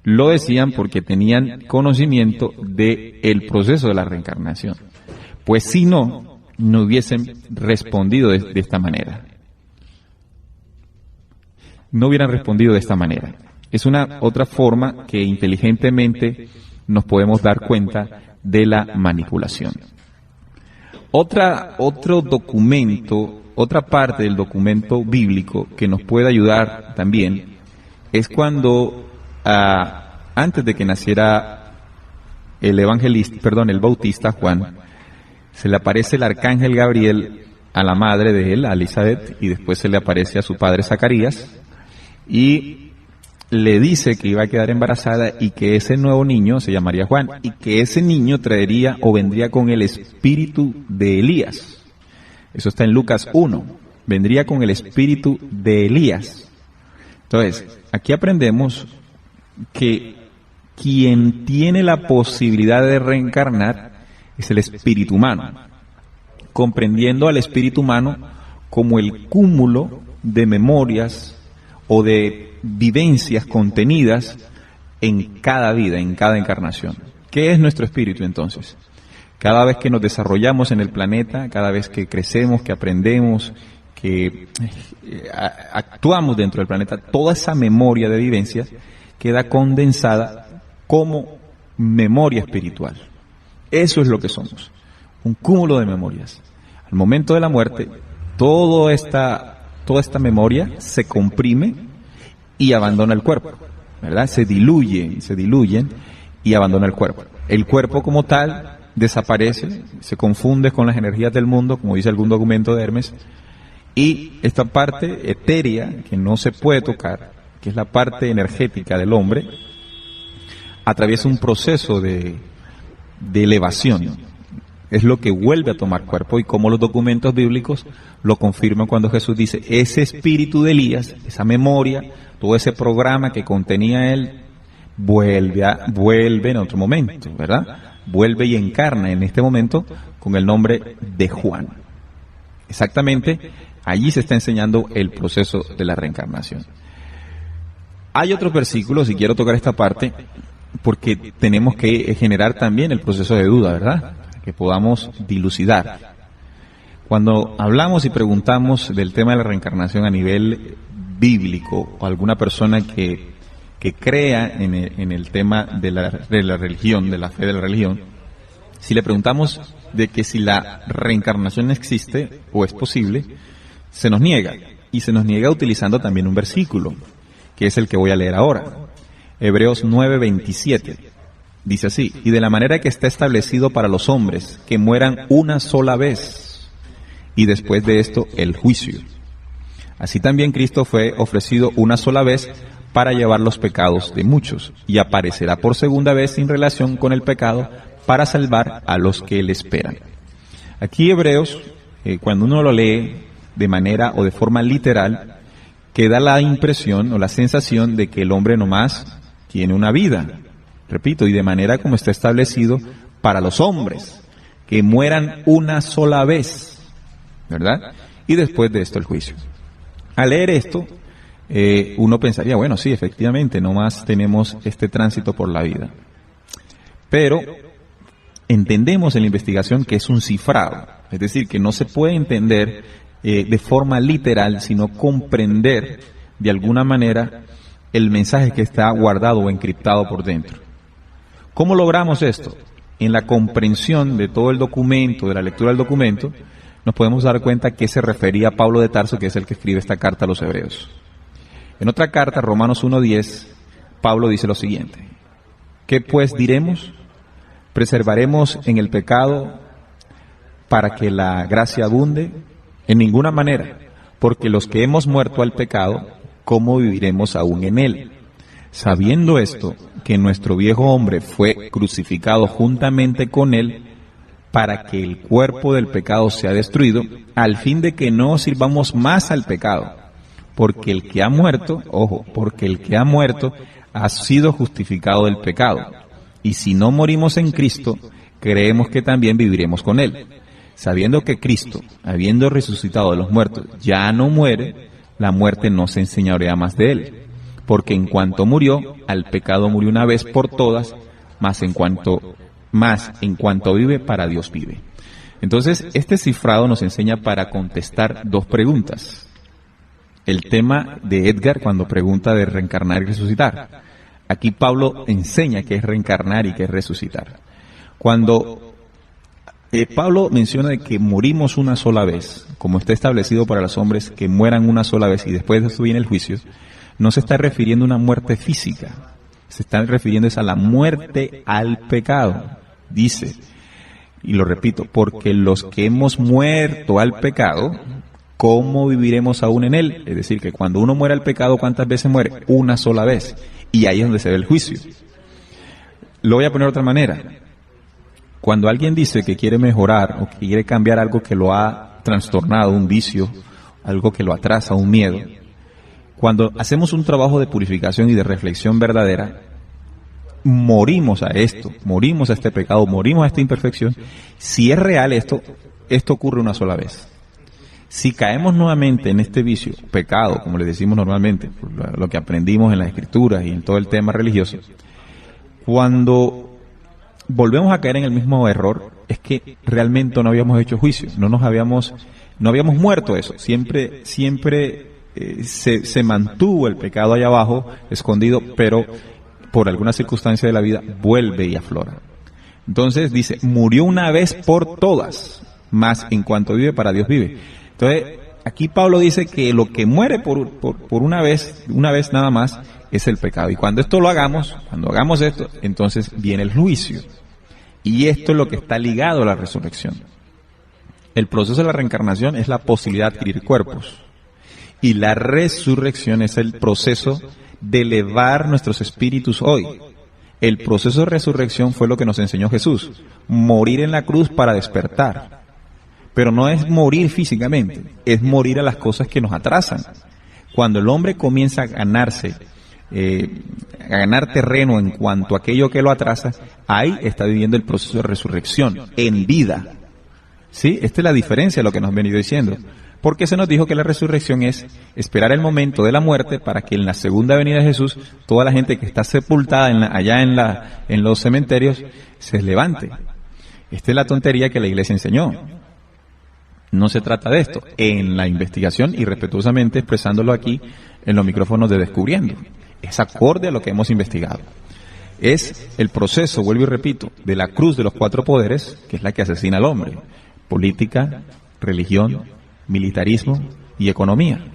lo decían porque tenían conocimiento del proceso de la reencarnación. Pues si no hubiesen respondido de esta manera. No hubieran respondido de esta manera. Es una otra forma que inteligentemente nos podemos dar cuenta de la manipulación. Otro documento, otra parte del documento bíblico que nos puede ayudar también es cuando antes de que naciera el bautista Juan, se le aparece el arcángel Gabriel a la madre de él, a Elizabeth, y después se le aparece a su padre Zacarías, y le dice que iba a quedar embarazada y que ese nuevo niño se llamaría Juan, y que ese niño traería o vendría con el espíritu de Elías. Eso está en Lucas 1. Vendría con el espíritu de Elías. Entonces, aquí aprendemos que quien tiene la posibilidad de reencarnar es el espíritu humano, comprendiendo al espíritu humano como el cúmulo de memorias o de vivencias contenidas en cada vida, en cada encarnación. ¿Qué es nuestro espíritu entonces? Cada vez que nos desarrollamos en el planeta, cada vez que crecemos, que aprendemos, que actuamos dentro del planeta, toda esa memoria de vivencias queda condensada como memoria espiritual. Eso es lo que somos, un cúmulo de memorias. Al momento de la muerte, toda esta memoria se comprime y abandona el cuerpo, ¿verdad? Se diluyen y abandona el cuerpo. El cuerpo como tal desaparece, se confunde con las energías del mundo, como dice algún documento de Hermes, y esta parte etérea que no se puede tocar, que es la parte energética del hombre, atraviesa un proceso de elevación. Es lo que vuelve a tomar cuerpo, y como los documentos bíblicos lo confirman cuando Jesús dice: ese espíritu de Elías, esa memoria, todo ese programa que contenía él, vuelve en otro momento, ¿verdad? Vuelve y encarna en este momento con el nombre de Juan. Exactamente, allí se está enseñando el proceso de la reencarnación. Hay otros versículos, y quiero tocar esta parte, porque tenemos que generar también el proceso de duda, ¿verdad? Que podamos dilucidar. Cuando hablamos y preguntamos del tema de la reencarnación a nivel bíblico, o alguna persona que crea en el tema de la religión, de la fe de la religión, si le preguntamos de que si la reencarnación existe o es posible, se nos niega. Y se nos niega utilizando también un versículo, que es el que voy a leer ahora. Hebreos 9:27. Dice así: y de la manera que está establecido para los hombres, que mueran una sola vez, y después de esto el juicio. Así también Cristo fue ofrecido una sola vez para llevar los pecados de muchos, y aparecerá por segunda vez sin relación con el pecado para salvar a los que le esperan. Aquí Hebreos, cuando uno lo lee de manera o de forma literal, queda la impresión o la sensación de que el hombre nomás tiene una vida. Repito, y de manera como está establecido para los hombres, que mueran una sola vez, ¿verdad? Y después de esto el juicio. Al leer esto, uno pensaría, bueno, sí, efectivamente, nomás tenemos este tránsito por la vida. Pero entendemos en la investigación que es un cifrado, es decir, que no se puede entender de forma literal, sino comprender de alguna manera el mensaje que está guardado o encriptado por dentro. ¿Cómo logramos esto? En la comprensión de todo el documento, de la lectura del documento, nos podemos dar cuenta que se refería a Pablo de Tarso, que es el que escribe esta carta a los hebreos. En otra carta, Romanos 1:10, Pablo dice lo siguiente: ¿qué pues diremos? ¿Preservaremos en el pecado para que la gracia abunde? En ninguna manera, porque los que hemos muerto al pecado, ¿cómo viviremos aún en él? Sabiendo esto, que nuestro viejo hombre fue crucificado juntamente con él, para que el cuerpo del pecado sea destruido, al fin de que no sirvamos más al pecado. Porque el que ha muerto, ojo, porque el que ha muerto ha sido justificado del pecado. Y si no morimos en Cristo, creemos que también viviremos con él. Sabiendo que Cristo, habiendo resucitado de los muertos, ya no muere, la muerte no se enseñorea más de él. Porque en cuanto murió, al pecado murió una vez por todas, más en cuanto vive, para Dios vive. Entonces, este cifrado nos enseña para contestar dos preguntas. El tema de Edgar cuando pregunta de reencarnar y resucitar. Aquí Pablo enseña qué es reencarnar y qué es resucitar. Cuando Pablo menciona de que morimos una sola vez, como está establecido para los hombres que mueran una sola vez y después de eso viene el juicio, no se está refiriendo a una muerte física, se está refiriendo a la muerte al pecado. Dice, y lo repito, porque los que hemos muerto al pecado, ¿cómo viviremos aún en él? Es decir, que cuando uno muere al pecado, ¿cuántas veces muere? Una sola vez. Y ahí es donde se ve el juicio. Lo voy a poner de otra manera. Cuando alguien dice que quiere mejorar o que quiere cambiar algo que lo ha trastornado, un vicio, algo que lo atrasa, un miedo, cuando hacemos un trabajo de purificación y de reflexión verdadera, morimos a esto, morimos a este pecado, morimos a esta imperfección. Si es real esto ocurre una sola vez. Si caemos nuevamente en este vicio, pecado, como le decimos normalmente, por lo que aprendimos en las escrituras y en todo el tema religioso, cuando volvemos a caer en el mismo error, es que realmente no habíamos hecho juicio, no habíamos muerto eso, siempre se mantuvo el pecado allá abajo, escondido, pero por alguna circunstancia de la vida vuelve y aflora. Entonces dice, murió una vez por todas, mas en cuanto vive, para Dios vive. Entonces, aquí Pablo dice que lo que muere por una vez nada más, es el pecado. Y cuando cuando hagamos esto, entonces viene el juicio. Y esto es lo que está ligado a la resurrección. El proceso de la reencarnación es la posibilidad de adquirir cuerpos. Y la resurrección es el proceso de elevar nuestros espíritus hoy. El proceso de resurrección fue lo que nos enseñó Jesús. Morir en la cruz para despertar. Pero no es morir físicamente, es morir a las cosas que nos atrasan. Cuando el hombre comienza a ganar terreno en cuanto a aquello que lo atrasa, ahí está viviendo el proceso de resurrección, en vida. ¿Sí? Esta es la diferencia de lo que nos han venido diciendo. Porque se nos dijo que la resurrección es esperar el momento de la muerte para que en la segunda venida de Jesús, toda la gente que está sepultada allá en los cementerios, se levante. Esta es la tontería que la iglesia enseñó. No se trata de esto. En la investigación y respetuosamente expresándolo aquí en los micrófonos de Descubriendo. Es acorde a lo que hemos investigado. Es el proceso, vuelvo y repito, de la cruz de los cuatro poderes, que es la que asesina al hombre. Política, religión, militarismo y economía.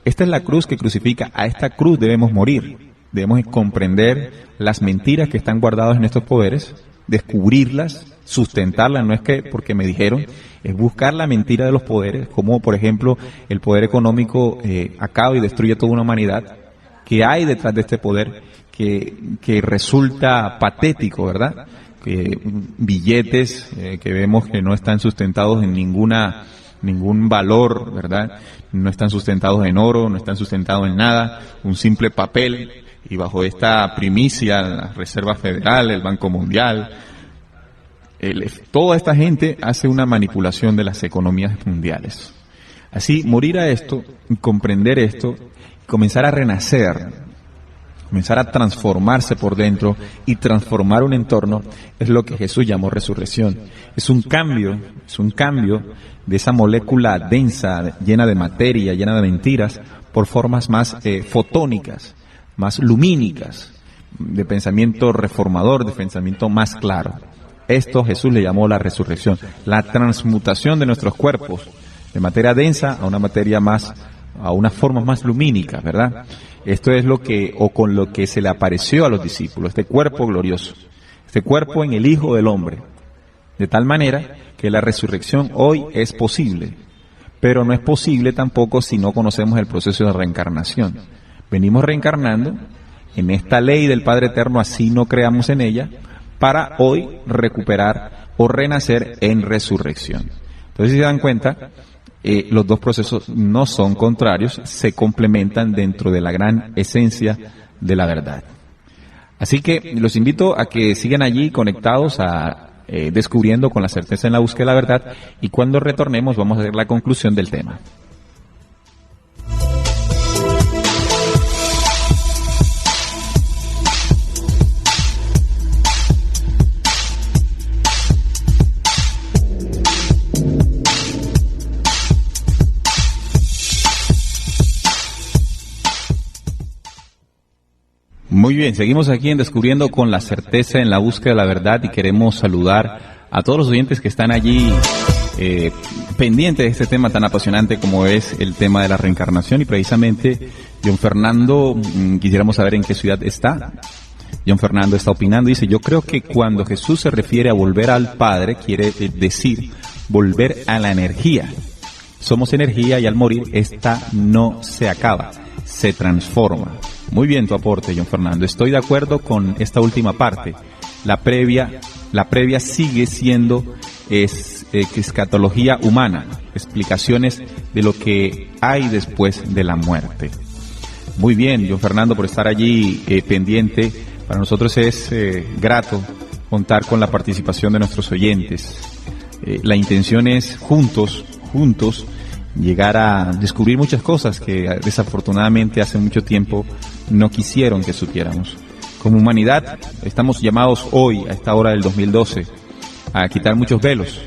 Esta es la cruz que crucifica. A esta cruz debemos morir. Debemos comprender las mentiras que están guardadas en estos poderes, descubrirlas, sustentarlas. No es que porque me dijeron, es buscar la mentira de los poderes, como por ejemplo el poder económico acaba y destruye toda una humanidad. ¿Qué hay detrás de este poder que resulta patético, verdad? Que billetes que vemos que no están sustentados en ningún valor, ¿verdad? No están sustentados en oro, no están sustentados en nada, un simple papel, y bajo esta primicia, la Reserva Federal, el Banco Mundial, toda esta gente hace una manipulación de las economías mundiales. Así, morir a esto, comprender esto, comenzar a renacer, comenzar a transformarse por dentro y transformar un entorno, es lo que Jesús llamó resurrección. Es un cambio de esa molécula densa, llena de materia, llena de mentiras, por formas más fotónicas, más lumínicas, de pensamiento reformador, de pensamiento más claro. Esto Jesús le llamó la resurrección, la transmutación de nuestros cuerpos de materia densa a una materia más, a una forma más lumínica, ¿verdad? Esto es lo que, o con lo que se le apareció a los discípulos, este cuerpo glorioso, este cuerpo en el Hijo del Hombre, de tal manera que la resurrección hoy es posible, pero no es posible tampoco si no conocemos el proceso de reencarnación. Venimos reencarnando en esta ley del Padre Eterno, así no creamos en ella, para hoy recuperar o renacer en resurrección. Entonces, si se dan cuenta, los dos procesos no son contrarios, se complementan dentro de la gran esencia de la verdad. Así que los invito a que sigan allí conectados a Descubriendo con la certeza en la búsqueda de la verdad, y cuando retornemos vamos a hacer la conclusión del tema. Muy bien, seguimos aquí en Descubriendo con la certeza en la búsqueda de la verdad, y queremos saludar a todos los oyentes que están allí pendientes de este tema tan apasionante como es el tema de la reencarnación. Y precisamente John Fernando, quisiéramos saber en qué ciudad está. John Fernando está opinando, dice: yo creo que cuando Jesús se refiere a volver al Padre, quiere decir volver a la energía. Somos energía y al morir esta no se acaba, se transforma. Muy bien tu aporte, John Fernando. Estoy de acuerdo con esta última parte. La previa sigue siendo escatología humana, explicaciones de lo que hay después de la muerte. Muy bien, John Fernando, por estar allí pendiente. Para nosotros es grato contar con la participación de nuestros oyentes. La intención es juntos, llegar a descubrir muchas cosas que desafortunadamente hace mucho tiempo no quisieron que supiéramos. Como humanidad estamos llamados hoy, a esta hora del 2012, a quitar muchos velos,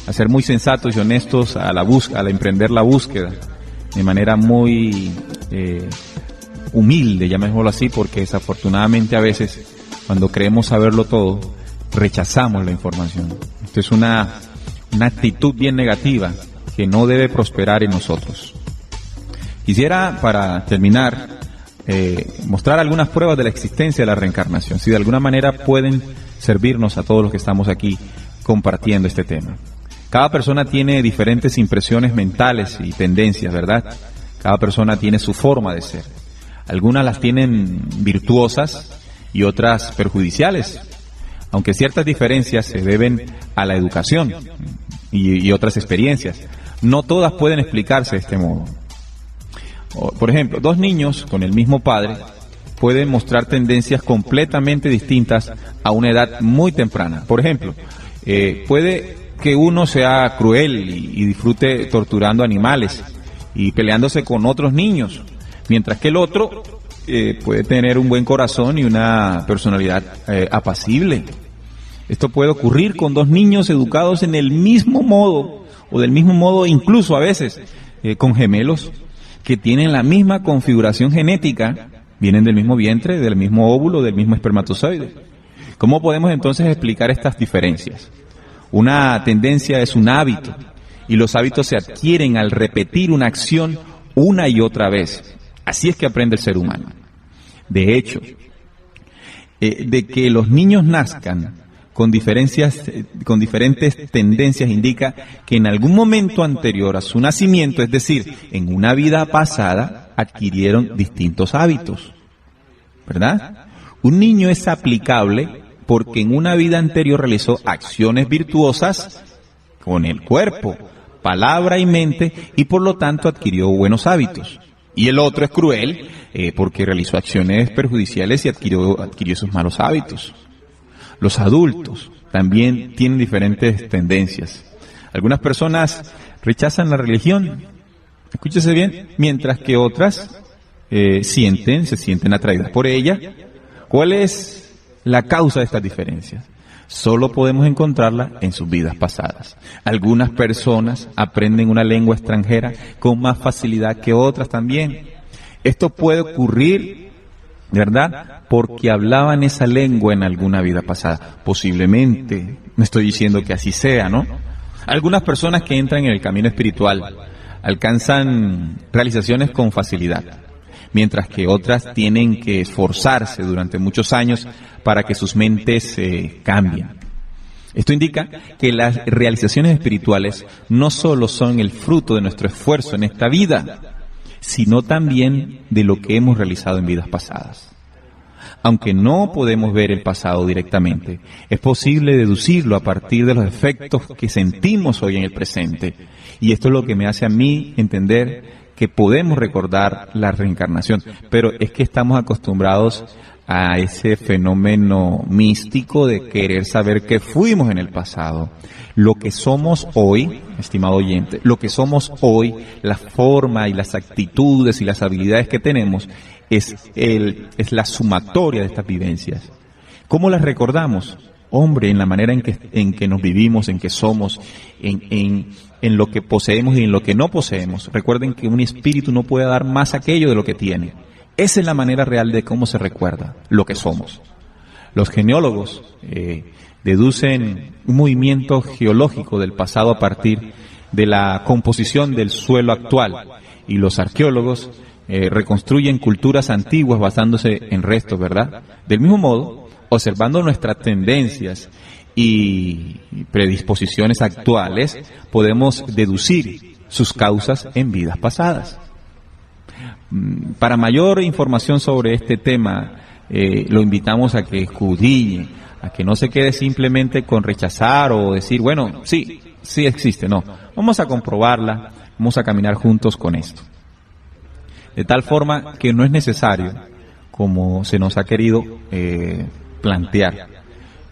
a ser muy sensatos y honestos a emprender la búsqueda de manera muy humilde, llamémoslo así, porque desafortunadamente a veces cuando creemos saberlo todo, rechazamos la información. Esto es una actitud bien negativa que no debe prosperar en nosotros. Quisiera, para terminar, mostrar algunas pruebas de la existencia de la reencarnación, si de alguna manera pueden servirnos a todos los que estamos aquí compartiendo este tema. Cada persona tiene diferentes impresiones mentales y tendencias, ¿verdad? Cada persona tiene su forma de ser. Algunas las tienen virtuosas y otras perjudiciales, aunque ciertas diferencias se deben a la educación y otras experiencias. No todas pueden explicarse de este modo. Por ejemplo, dos niños con el mismo padre pueden mostrar tendencias completamente distintas a una edad muy temprana. Por ejemplo, puede que uno sea cruel y disfrute torturando animales y peleándose con otros niños, mientras que el otro puede tener un buen corazón y una personalidad apacible. Esto puede ocurrir con dos niños educados en el mismo modo, o del mismo modo incluso a veces con gemelos que tienen la misma configuración genética, vienen del mismo vientre, del mismo óvulo, del mismo espermatozoide. ¿Cómo podemos entonces explicar estas diferencias? Una tendencia es un hábito, y los hábitos se adquieren al repetir una acción una y otra vez. Así es que aprende el ser humano. De hecho, de que los niños nazcan con diferentes tendencias indica que en algún momento anterior a su nacimiento, es decir, en una vida pasada, adquirieron distintos hábitos, ¿verdad? Un niño es aplicable porque en una vida anterior realizó acciones virtuosas con el cuerpo, palabra y mente, y por lo tanto adquirió buenos hábitos. Y el otro es cruel porque realizó acciones perjudiciales y adquirió esos malos hábitos. Los adultos también tienen diferentes tendencias. Algunas personas rechazan la religión, escúchese bien, mientras que otras se sienten atraídas por ella. ¿Cuál es la causa de estas diferencias? Solo podemos encontrarla en sus vidas pasadas. Algunas personas aprenden una lengua extranjera con más facilidad que otras también. Esto puede ocurrir, ¿verdad?, porque hablaban esa lengua en alguna vida pasada. Posiblemente, no estoy diciendo que así sea, ¿no? Algunas personas que entran en el camino espiritual alcanzan realizaciones con facilidad, mientras que otras tienen que esforzarse durante muchos años para que sus mentes cambien. Esto indica que las realizaciones espirituales no solo son el fruto de nuestro esfuerzo en esta vida, sino también de lo que hemos realizado en vidas pasadas. Aunque no podemos ver el pasado directamente, es posible deducirlo a partir de los efectos que sentimos hoy en el presente. Y esto es lo que me hace a mí entender que podemos recordar la reencarnación. Pero es que estamos acostumbrados a ese fenómeno místico de querer saber qué fuimos en el pasado. Lo que somos hoy, estimado oyente, lo que somos hoy, la forma y las actitudes y las habilidades que tenemos, es la sumatoria de estas vivencias. ¿Cómo las recordamos? Hombre, en la manera en que nos vivimos, en que somos, en lo que poseemos y en lo que no poseemos. Recuerden que un espíritu no puede dar más aquello de lo que tiene. Esa es la manera real de cómo se recuerda lo que somos. Los geneólogos deducen un movimiento geológico del pasado a partir de la composición del suelo actual, y los arqueólogos reconstruyen culturas antiguas basándose en restos, ¿verdad? Del mismo modo, observando nuestras tendencias y predisposiciones actuales, podemos deducir sus causas en vidas pasadas. Para mayor información sobre este tema, lo invitamos a que escudriñe, a que no se quede simplemente con rechazar o decir, bueno, sí existe. No, vamos a comprobarla, vamos a caminar juntos con esto. De tal forma que no es necesario, como se nos ha querido plantear,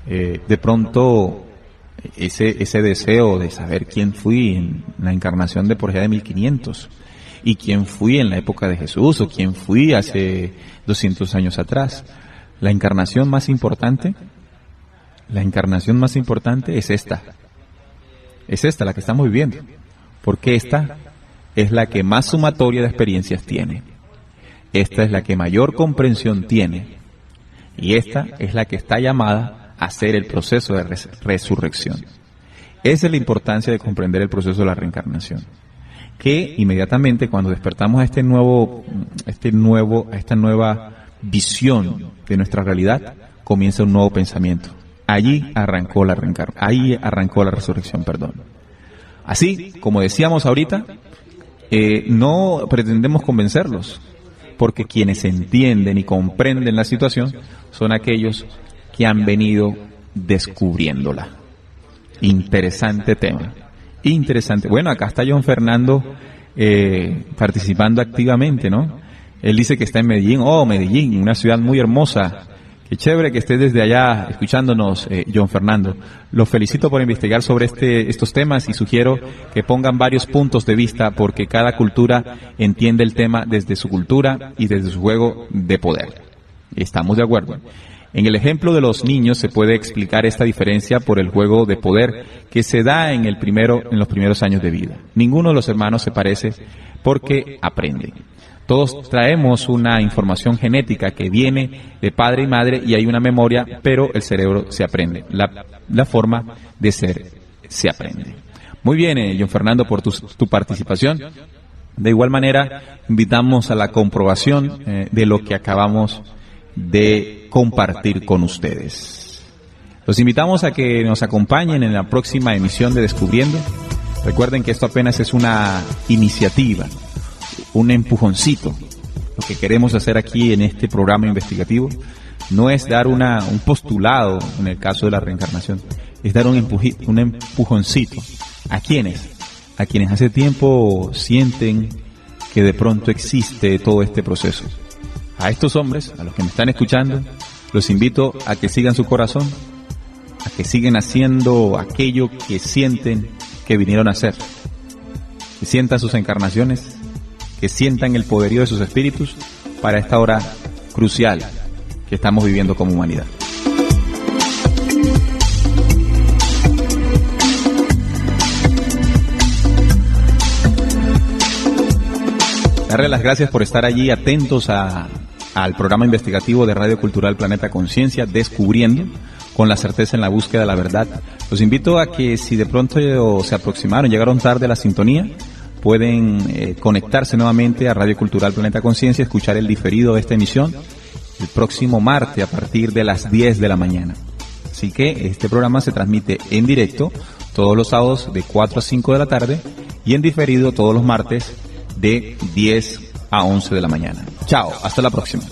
de pronto ese deseo de saber quién fui en la encarnación de por allá de 1500, y quién fui en la época de Jesús, o quién fui hace 200 años atrás. La encarnación más importante es esta, la que estamos viviendo, porque esta es la que más sumatoria de experiencias tiene. Esta es la que mayor comprensión tiene. Y esta es la que está llamada a hacer el proceso de resurrección. Esa es la importancia de comprender el proceso de la reencarnación. Que inmediatamente cuando despertamos a esta nueva visión de nuestra realidad, comienza un nuevo pensamiento. Allí arrancó la resurrección, Así, como decíamos ahorita, no pretendemos convencerlos, porque quienes entienden y comprenden la situación son aquellos que han venido descubriéndola. Interesante tema. Interesante. Bueno, acá está John Fernando participando activamente, ¿no? Él dice que está en Medellín. Oh, Medellín, una ciudad muy hermosa. Qué chévere que estés desde allá escuchándonos, John Fernando. Los felicito por investigar sobre estos temas y sugiero que pongan varios puntos de vista, porque cada cultura entiende el tema desde su cultura y desde su juego de poder. Estamos de acuerdo. En el ejemplo de los niños se puede explicar esta diferencia por el juego de poder que se da en los primeros años de vida. Ninguno de los hermanos se parece porque aprenden. Todos traemos una información genética que viene de padre y madre, y hay una memoria, pero el cerebro se aprende. La forma de ser se aprende. Muy bien, John Fernando, por tu participación. De igual manera, invitamos a la comprobación de lo que acabamos de compartir con ustedes. Los invitamos a que nos acompañen en la próxima emisión de Descubriendo. Recuerden que esto apenas es una iniciativa, un empujoncito. Lo que queremos hacer aquí en este programa investigativo no es dar un postulado en el caso de la reencarnación, es dar un empujoncito. ¿A quiénes? A quienes hace tiempo sienten que de pronto existe todo este proceso. A estos hombres, a los que me están escuchando, los invito a que sigan su corazón, a que sigan haciendo aquello que sienten que vinieron a hacer, que sientan sus encarnaciones, que sientan el poderío de sus espíritus para esta hora crucial que estamos viviendo como humanidad. Darle las gracias por estar allí atentos al programa investigativo de Radio Cultural Planeta Conciencia, Descubriendo, con la certeza en la búsqueda de la verdad. Los invito a que si de pronto se aproximaron, llegaron tarde a la sintonía, pueden conectarse nuevamente a Radio Cultural Planeta Conciencia, escuchar el diferido de esta emisión el próximo martes a partir de las 10 de la mañana. Así que este programa se transmite en directo todos los sábados de 4 a 5 de la tarde y en diferido todos los martes de 10 a 11 de la mañana. Chao, hasta la próxima.